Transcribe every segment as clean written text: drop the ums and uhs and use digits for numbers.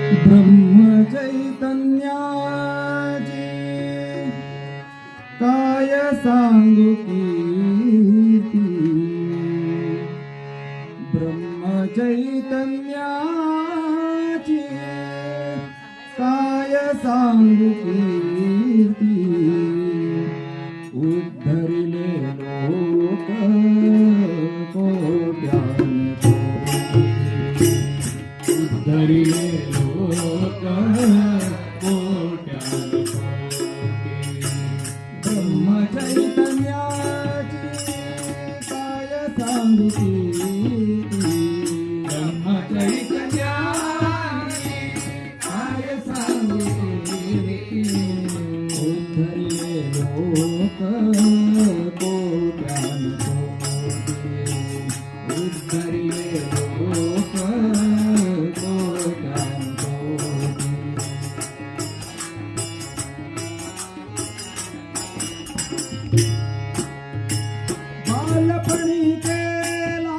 ब्रह्म चैतन्याची काय सांगू कीर्ती, ब्रह्म चैतन्याची काय सांगू कीर्ती, उद्धरिले लोक कोट्यान कोटी, उद्धरिले लोक कोट्यान कोटी, ब्रह्म चैतन्याची काय सांगू कीर्ती, ब्रह्म चैतन्याची काय सांगू कीर्ती, उद्धरिले लोक कोट्यान कोटी, उद्धरिले लोक कोट्यान कोटी. बालपणी केला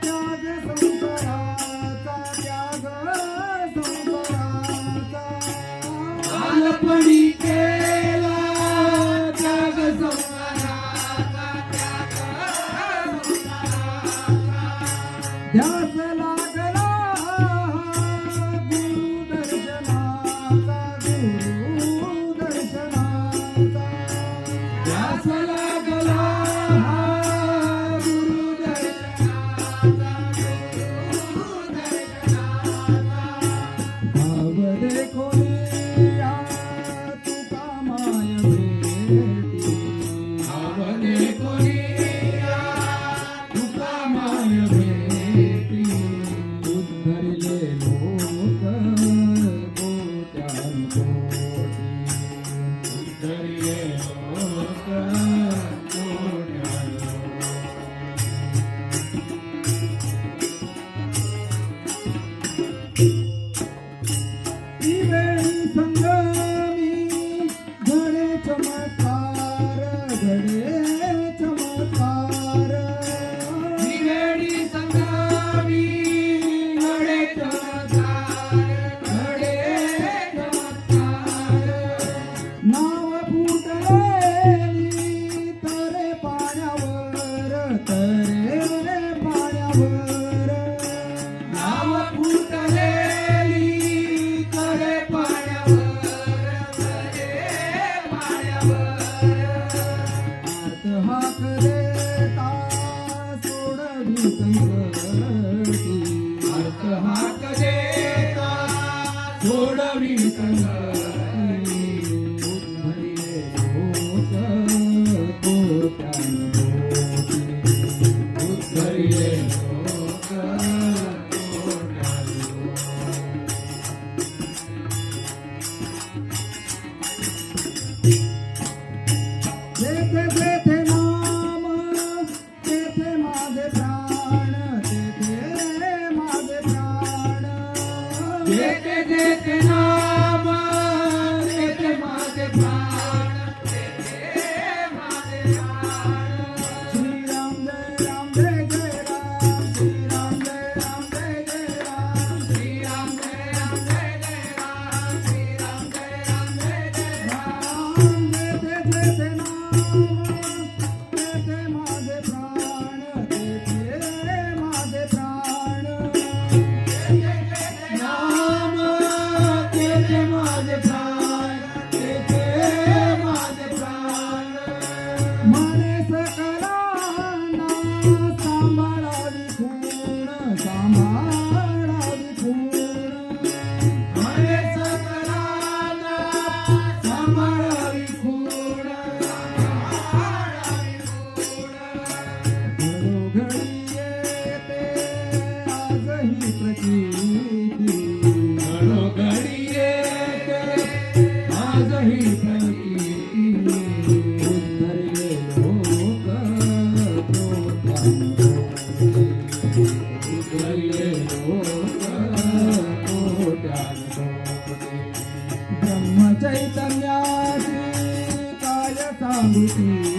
त्याग संसाराचा, त्याग संसाराचा, बालपणी केला त्याग संसाराचा, त्याग संसाराचा, ध्यास लागला गुरुदर्शनाचा, गुरुदर्शनाचा, ध्यास लागला भाव देखो या तुका माय भेटी, भाव देखो या तुका माय भेटी, उद्धरिले लोक कोट्यान कोटी, उद्धरिले लोक कोट्यान त्रिवेणी संगमी घडे चमत्कार, घडे चमत्कार, त्रिवेणी संगमी घडे चमत्कार, घडे चमत्कार, नाव फुटलेली तरे पाण्यावर, तरे पाण्यावर, नाव फुटलेली तरे पाण्यावर, तरे पाण्यावर, आत हाक देता सोडवी संकटी, आत हाक देता सोडवी संकटी, उद्धरिले लोक कोट्यान कोटी, उद्धरिले लोक कोट्यान कोटी. जेथे जेथे नाम तेथे माझे प्राण, तेथे माझे प्राण, जेथे जेथे नाम तेथे माझे प्राण, तेथे माझे प्राण, श्रीराम जय राम जय जय राम, श्रीराम जय राम जय जय राम, श्रीराम जय राम जय जय राम, श्रीराम जय राम जय जय राम, जेथे जेथे नाम तेथे माझे प्राण, तेथे माझे प्राण, नाम तेथे माझे प्राण, तेथे माझे प्राण, मने सकलांना सांभाळावी खूण, सांभाळावी खूण, मने सकलांना सांभाळावी खूण, सांभाळावी खूण, घडोघडी येते आजही प्रचिती, घडोघडी येते आजही प्रचिती, उद्धरिले लोक कोट्यान कोटी, उद्धरिले लोक कोट्यान कोटी, ब्रह्म चैतन्याची काय सांगू कीर्ती,